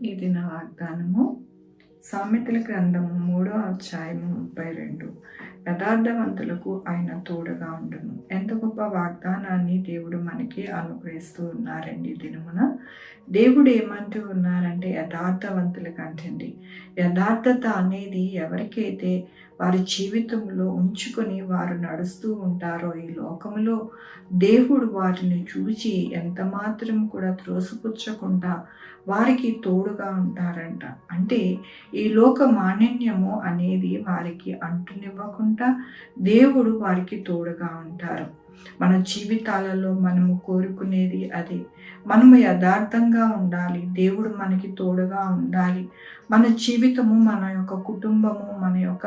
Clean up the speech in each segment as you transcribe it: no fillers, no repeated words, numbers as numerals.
ఈ దిన వాగ్దానము సామెతల గ్రంథము 3:32. యథార్థవంతులకు ఆయన తోడుగా ఉండును. ఎంత గొప్ప వాగ్దానాన్ని దేవుడు మనకి అనుగ్రహిస్తూ ఉన్నారండి. దినమున దేవుడు ఏమంటూ ఉన్నారంటే యథార్థవంతులకు అంటండి. యథార్థత అనేది ఎవరికైతే వారి జీవితంలో ఉంచుకొని వారు నడుస్తూ ఉంటారో ఈ లోకములో దేవుడు వారిని చూచి ఎంత మాత్రం కూడా త్రోసిపుచ్చకుండా వారికి తోడుగా ఉంటారంట. అంటే ఈ లోక మాలిన్యము అనేది వారికి అంటునివ్వకుండా దేవుడు వారికి తోడుగా ఉంటారు. మన జీవితాలలో మనము కోరుకునేది అదే. మనము యథార్థంగా ఉండాలి, దేవుడు మనకి తోడుగా ఉండాలి. మన జీవితము, మన యొక్క కుటుంబము, మన యొక్క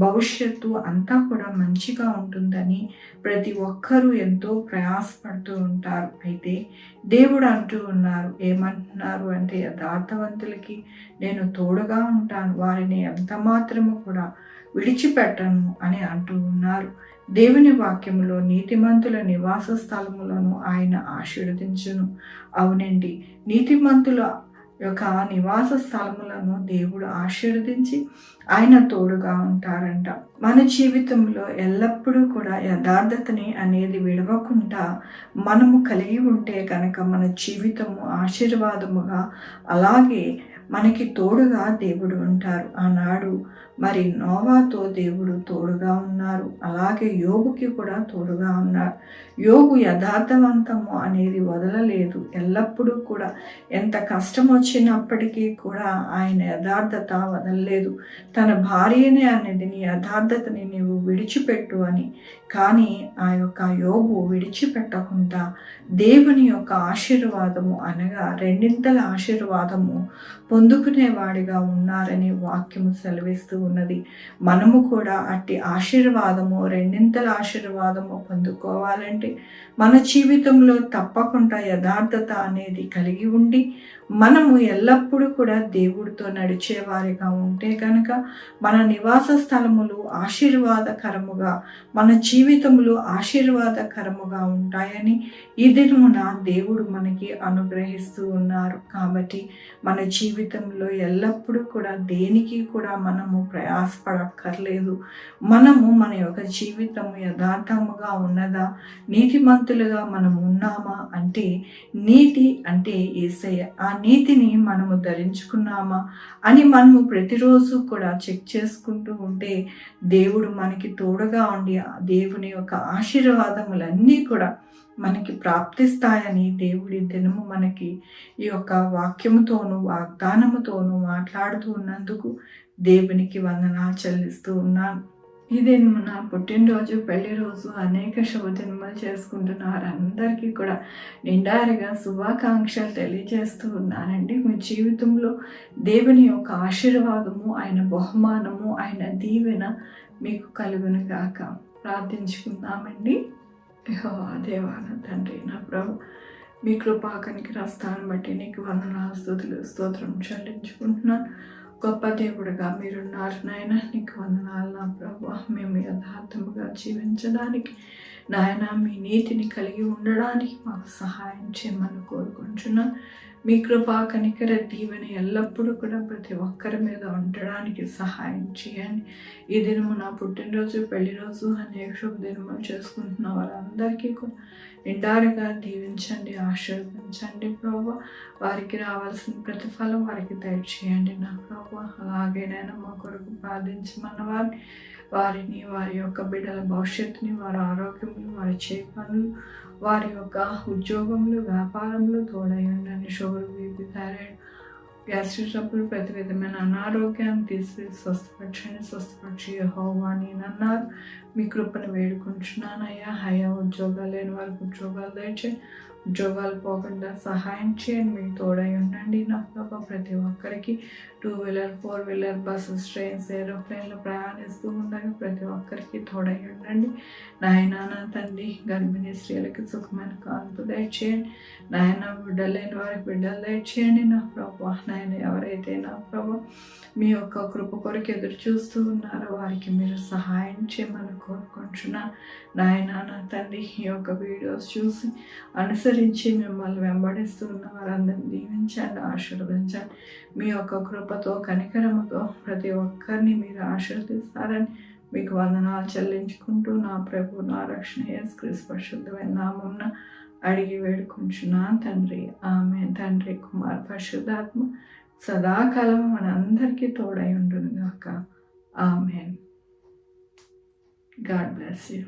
భవిష్యత్తు అంతా కూడా మంచిగా ఉంటుందని ప్రతి ఒక్కరూ ఎంతో ప్రయాసపడుతూ ఉంటారు. అయితే దేవుడు అంటూ ఉన్నారు, ఏమంటున్నారు అంటే యథార్థవంతులకి నేను తోడుగా ఉంటాను, వారిని ఎంత మాత్రము కూడా విడిచిపెట్టను అని అంటూ ఉన్నారు. దేవుని వాక్యములో నీతిమంతుల నివాస స్థలములను ఆయన ఆశీర్వదించును. అవునండి, నీతిమంతుల యొక్క నివాస స్థలములను దేవుడు ఆశీర్వదించి ఆయన తోడుగా ఉంటారంట. మన జీవితంలో ఎల్లప్పుడూ కూడా యథార్థతని అనేది విడవకుండా మనము కలిగి ఉంటే కనుక మన జీవితము ఆశీర్వాదముగా, అలాగే మనకి తోడుగా దేవుడు ఉంటారు. ఆనాడు మరి నోవాతో దేవుడు తోడుగా ఉన్నారు, అలాగే యోబుకి కూడా తోడుగా ఉన్నారు. యోబు యథార్థవంతము అనేది వదలలేదు. ఎల్లప్పుడూ కూడా ఎంత కష్టం వచ్చినప్పటికీ కూడా ఆయన యథార్థత వదలలేదు. తన భార్యనే అనేది నీ యథార్థతని నీవు విడిచిపెట్టు అని. కానీ ఆ యొక్క యోబు విడిచిపెట్టకుండా దేవుని యొక్క ఆశీర్వాదము అనగా రెండింతల ఆశీర్వాదము పొందుకునేవాడిగా ఉన్నారని వాక్యము సెలవిస్తూ ఉన్నది. మనము కూడా అట్టి ఆశీర్వాదము, రెండింతల ఆశీర్వాదము పొందుకోవాలంటే మన జీవితంలో తప్పకుండా యథార్థత అనేది కలిగి ఉండి మనము ఎల్లప్పుడూ కూడా దేవుడితో నడిచేవారిగా ఉంటే కనుక మన నివాస స్థలములు ఆశీర్వాదకరముగా, మన జీవితములు ఆశీర్వాదకరముగా ఉంటాయని ఈ దినమున దేవుడు మనకి అనుగ్రహిస్తూ ఉన్నారు. కాబట్టి మన జీవితంలో ఎల్లప్పుడూ కూడా దేనికి కూడా మనము ప్రయాసపడక్కర్లేదు. మనము మన యొక్క జీవితము యథార్థముగా ఉన్నదా, నీతిమంతులుగా మనం ఉన్నామా అంటే నీతి అంటే యేసయ్య. ఆ నీతిని మనము ధరించుకున్నామా అని మనము ప్రతిరోజు కూడా చెక్ చేసుకుంటూ ఉంటే దేవుడు మనకి తోడుగా ఉండి దేవుని యొక్క ఆశీర్వాదములన్నీ కూడా మనకి ప్రాప్తిస్తాయని దేవుడి దినము మనకి ఈ యొక్క వాక్యముతోనూ వాగ్దానముతోనూ మాట్లాడుతూ ఉన్నందుకు దేవునికి వందనాలు చెల్లిస్తూ ఉన్నాను. ఇదే నా పుట్టినరోజు, పెళ్లి రోజు, అనేక శుభదినములు చేసుకుంటున్నారు. అందరికీ కూడా నిండారిగా శుభాకాంక్షలు తెలియజేస్తూ ఉన్నానండి. మీ జీవితంలో దేవుని యొక్క ఆశీర్వాదము, ఆయన బహుమానము, ఆయన దీవెన మీకు కలుగును గాక. ప్రార్థించుకుందామండి. దేవా నా తండ్రి, నా ప్రభు, మీ కృపా కనికరాస్తాన్ని బట్టి నీకు వందనాలు, స్తుతులు, స్తోత్రం చెల్లించుకుంటున్నాను. గొప్ప దేవుడుగా మీరున్నారు నాయన, నీకు వందనాలు నా ప్రభు. మేము యథార్థముగా జీవించడానికి నాయన, మీ నీతిని కలిగి ఉండడానికి మాకు సహాయం చేయమని కోరుకుంటున్నాను. మీ కృపా కనికర దీవెన ఎల్లప్పుడూ కూడా ప్రతి ఒక్కరి మీద ఉండడానికి సహాయం చేయండి. ఈ దినము నా పుట్టినరోజు, పెళ్లి రోజు, అనేక శుభదినములు చేసుకుంటున్న వారందరికీ కూడా నిండారుగా దీవించండి, ఆశీర్వదించండి ప్రభు. వారికి రావాల్సిన ప్రతిఫలం వారికి దయచేయండి నా ప్రభు. అలాగే నేను మా కొరకు ప్రార్థించమన్న వారిని, వారి యొక్క బిడ్డల భవిష్యత్తుని, వారి ఆరోగ్యములు, వారి చేతి పనులు, వారి యొక్క ఉద్యోగములు, వ్యాపారములు తోడయండి. Sugar, BP, thyroid, gastric trouble, ప్రతి విధమైన అనారోగ్యాన్ని తీసివేసి స్వస్థపరిచి యెహోవా నేనన్నారు. మీ కృపను వేడుకుంటున్నానయ్యా. ఉద్యోగాలు లేని వారికి ఉద్యోగాలు దయచేయండి, ఉద్యోగాలు పోకుండా సహాయం చేయండి. మీకు తోడై ఉండండి నా ప్రభు. ప్రతి ఒక్కరికి 2-వీలర్, 4-వీలర్, బస్సెస్, ట్రైన్స్, ఏరోప్లేన్లు ప్రయాణిస్తూ ఉండగా ప్రతి ఒక్కరికి తోడై ఉండండి నాయన. నా తండ్రి, గర్భిణీ స్త్రీలకి సుఖమైన కాన్పు దయచేయండి నాయన. బిడ్డలు లేని వారికి బిడ్డలు దయచేయండి నా ప్రభు. నాయన, ఎవరైతే నా ప్రభు మీ యొక్క కృప కొరకు ఎదురు చూస్తూ ఉన్నారో వారికి మీరు సహాయం చేయమని కోరుకుంటున్నాను నాయన. నా తండ్రి, ఈ యొక్క వీడియోస్ చూసి అనుసరి అనుసరించి మిమ్మల్ని వెంబడిస్తూ ఉన్న వారందరినీ దీవించండి, ఆశీర్వదించండి. మీ యొక్క కృపతో, కనికరముతో ప్రతి ఒక్కరిని మీరు ఆశీర్వదిస్తారని మీకు వందనాలు చెల్లించుకుంటూ నా ప్రభు, నా రక్షణ యేసుక్రీస్తు పరిశుద్ధమైన నామమున అడిగి వేడుకుంటున్నాను తండ్రి. ఆమేన్. తండ్రి, కుమార్, పరిశుద్ధాత్మ సదాకాలం మనందరికీ తోడై ఉండును గాక. ఆమేన్. God bless you.